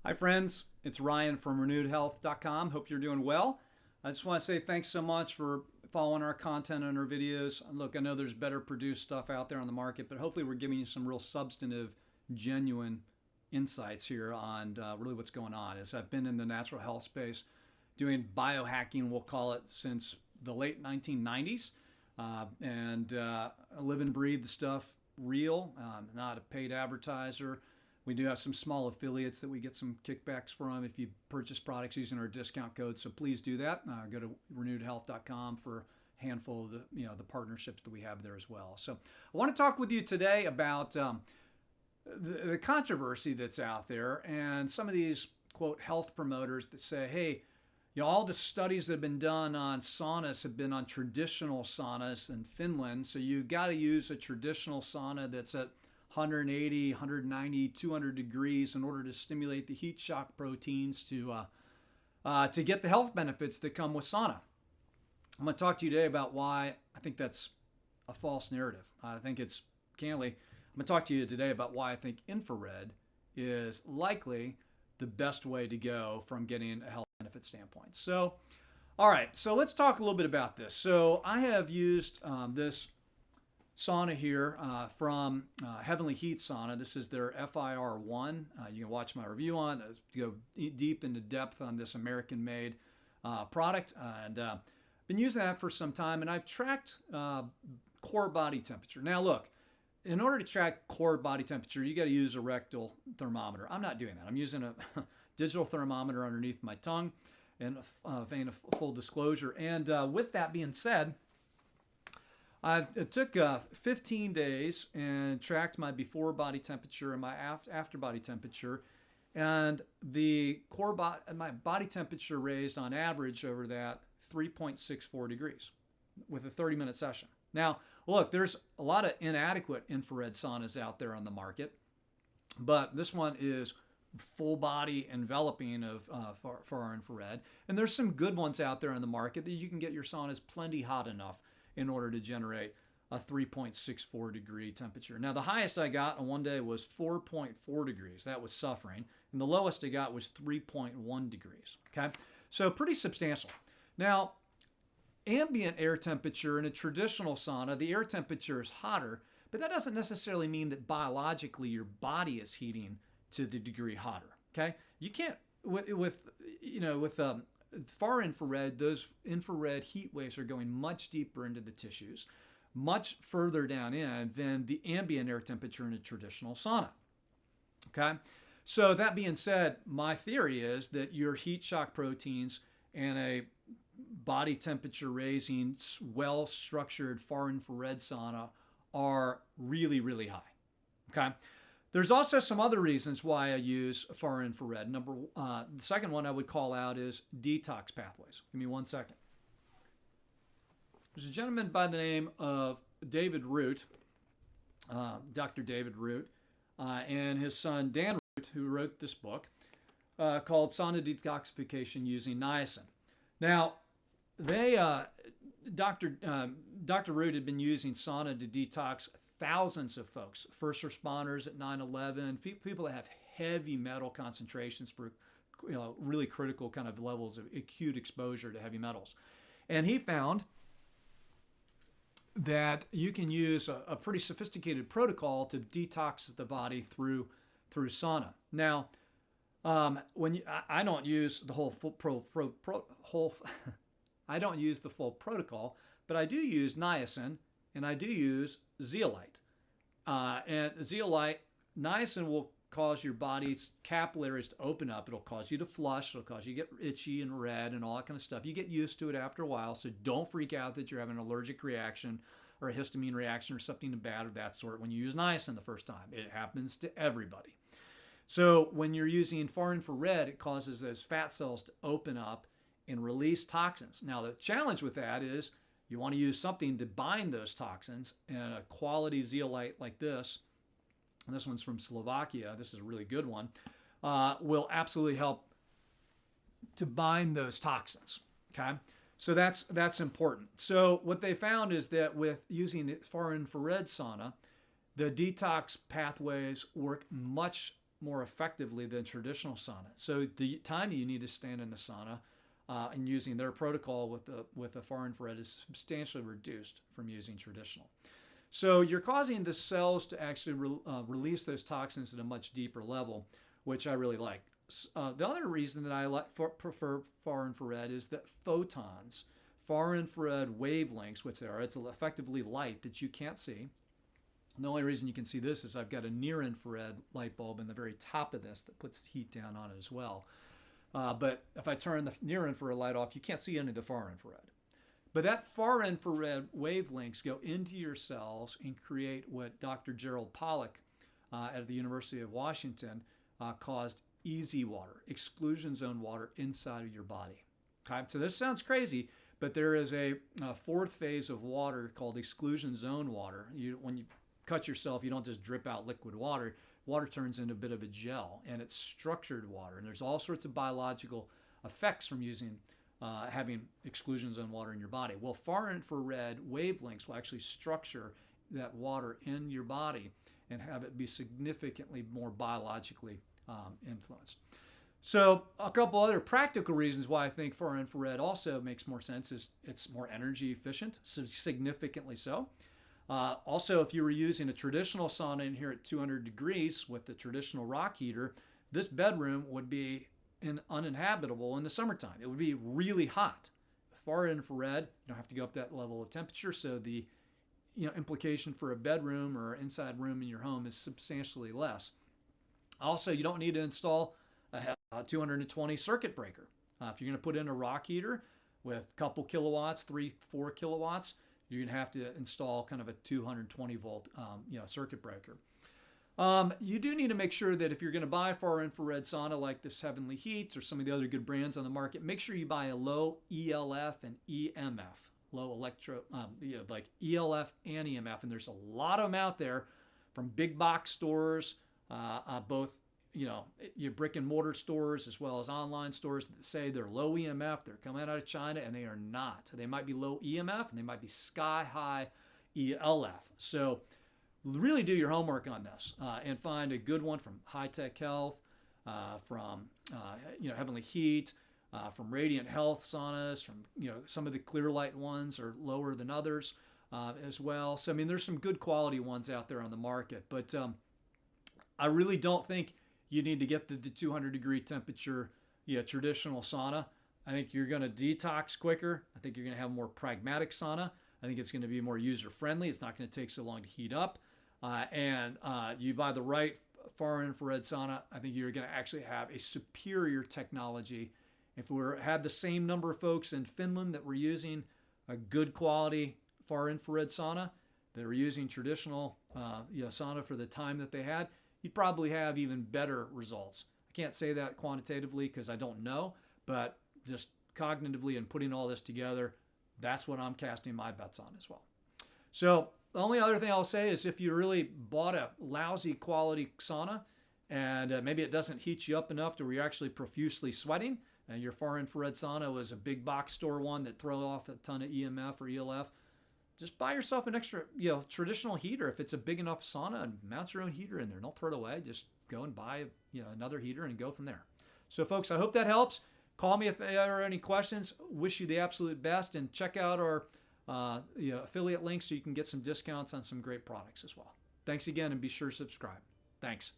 Hi, friends. It's Ryan from renewedhealth.com. Hope you're doing well. I just want to say thanks so much for following our content and our videos. Look, I know there's better produced stuff out there on the market, but hopefully we're giving you some real substantive, genuine insights here on really what's going on. As I've been in the natural health space doing biohacking, we'll call it, since the late 1990s. I live and breathe the stuff real. I'm not a paid advertiser. We do have some small affiliates that we get some kickbacks from if you purchase products using our discount code. So please do that. Go to renewedhealth.com for a handful of the partnerships that we have there as well. So I want to talk with you today about the controversy that's out there and some of these quote health promoters that say, hey, all the studies that have been done on saunas have been on traditional saunas in Finland. So you got to use a traditional sauna that's at 180, 190, 200 degrees in order to stimulate the heat shock proteins to get the health benefits that come with sauna. I'm going to talk to you today about why I think that's a false narrative. I think it's candidly, I'm going to talk to you today about why I think infrared is likely the best way to go from getting a health benefit standpoint. So, all right, so let's talk a little bit about this. So I have used this sauna here from Heavenly Heat Sauna. This is their FIR1. You can watch my review on it. Go deep into depth on this American-made product. And been using that for some time, and I've tracked core body temperature. Now, look, in order to track core body temperature, you got to use a rectal thermometer. I'm not doing that. I'm using a digital thermometer underneath my tongue in a vein of full disclosure. And with that being said, it took 15 days and tracked my before body temperature and my after body temperature, and my body temperature raised on average over that 3.64 degrees with a 30-minute session. Now, look, there's a lot of inadequate infrared saunas out there on the market, but this one is full body enveloping of for our infrared, and there's some good ones out there on the market that you can get your saunas plenty hot enough in order to generate a 3.64 degree temperature. Now, the highest I got on one day was 4.4 degrees. That was suffering. And the lowest I got was 3.1 degrees. Okay, so pretty substantial. Now, ambient air temperature in a traditional sauna, the air temperature is hotter, but that doesn't necessarily mean that biologically your body is heating to the degree hotter. Okay, you can't with far infrared, those infrared heat waves are going much deeper into the tissues, much further down in than the ambient air temperature in a traditional sauna. Okay, so that being said, my theory is that your heat shock proteins and a body temperature raising, well structured far infrared sauna are really, really high. Okay. There's also some other reasons why I use far infrared. The second one I would call out is detox pathways. Give me 1 second. There's a gentleman by the name of David Root, Dr. David Root, and his son Dan Root, who wrote this book called Sauna Detoxification Using Niacin. Now, Dr. Root had been using sauna to detox thousands of folks, first responders at 9/11, people that have heavy metal concentrations for really critical kind of levels of acute exposure to heavy metals. And he found that you can use a pretty sophisticated protocol to detox the body through sauna. Now, I don't use the whole I don't use the full protocol, but I do use niacin and I do use zeolite. And zeolite, niacin will cause your body's capillaries to open up. It'll cause you to flush. It'll cause you to get itchy and red and all that kind of stuff. You get used to it after a while, so don't freak out that you're having an allergic reaction or a histamine reaction or something bad of that sort when you use niacin the first time. It happens to everybody. So when you're using far infrared, it causes those fat cells to open up and release toxins. Now, the challenge with that is you want to use something to bind those toxins, and a quality zeolite like this, and this one's from Slovakia, this is a really good one, will absolutely help to bind those toxins, okay? So that's important. So what they found is that with using far infrared sauna, the detox pathways work much more effectively than traditional sauna. So the time that you need to stand in the sauna and using their protocol with the far infrared is substantially reduced from using traditional. So you're causing the cells to actually release those toxins at a much deeper level, which I really like. The other reason that I prefer far infrared is that photons, far infrared wavelengths, which they are, it's effectively light that you can't see. And the only reason you can see this is I've got a near infrared light bulb in the very top of this that puts the heat down on it as well. But if I turn the near infrared light off, you can't see any of the far infrared. But that far infrared wavelengths go into your cells and create what Dr. Gerald Pollack at the University of Washington caused easy water, exclusion zone water inside of your body. Okay, so this sounds crazy, but there is a fourth phase of water called exclusion zone water. When you cut yourself, you don't just drip out liquid water. Water turns into a bit of a gel, and it's structured water. And there's all sorts of biological effects from using having exclusion zone water in your body. Well, far infrared wavelengths will actually structure that water in your body and have it be significantly more biologically influenced. So a couple other practical reasons why I think far infrared also makes more sense is it's more energy efficient, so significantly so. Also, if you were using a traditional sauna in here at 200 degrees with the traditional rock heater, this bedroom would be uninhabitable in the summertime. It would be really hot. Far infrared, you don't have to go up that level of temperature, so the implication for a bedroom or inside room in your home is substantially less. Also, you don't need to install a 220 circuit breaker. If you're going to put in a rock heater with a couple kilowatts, 3-4 kilowatts, you're going to have to install kind of a 220 volt circuit breaker. You do need to make sure that if you're going to buy far infrared sauna like this Heavenly Heat or some of the other good brands on the market, make sure you buy a low ELF and EMF, low electro, like ELF and EMF. And there's a lot of them out there from big box stores, both your brick and mortar stores as well as online stores that say they're low EMF. They're coming out of China, and they are not. They might be low EMF and they might be sky high ELF. So really do your homework on this and find a good one from High Tech Health, from Heavenly Heat, from Radiant Health saunas, from some of the clear light ones are lower than others as well. So I mean, there's some good quality ones out there on the market, but I really don't think you need to get the 200 degree temperature traditional sauna. I think you're going to detox quicker. I think you're going to have a more pragmatic sauna. I think it's going to be more user friendly. It's not going to take so long to heat up. And you buy the right far infrared sauna, I think you're going to actually have a superior technology. If we had the same number of folks in Finland that were using a good quality far infrared sauna, that were using traditional sauna for the time that they had, you'd probably have even better results. I can't say that quantitatively because I don't know, but just cognitively and putting all this together, that's what I'm casting my bets on as well. So the only other thing I'll say is if you really bought a lousy quality sauna and maybe it doesn't heat you up enough to where you're actually profusely sweating, and your far infrared sauna was a big box store one that throws off a ton of EMF or ELF, just buy yourself an extra, traditional heater. If it's a big enough sauna, and mount your own heater in there. Don't throw it away. Just go and buy, another heater and go from there. So, folks, I hope that helps. Call me if there are any questions. Wish you the absolute best, and check out our affiliate links so you can get some discounts on some great products as well. Thanks again, and be sure to subscribe. Thanks.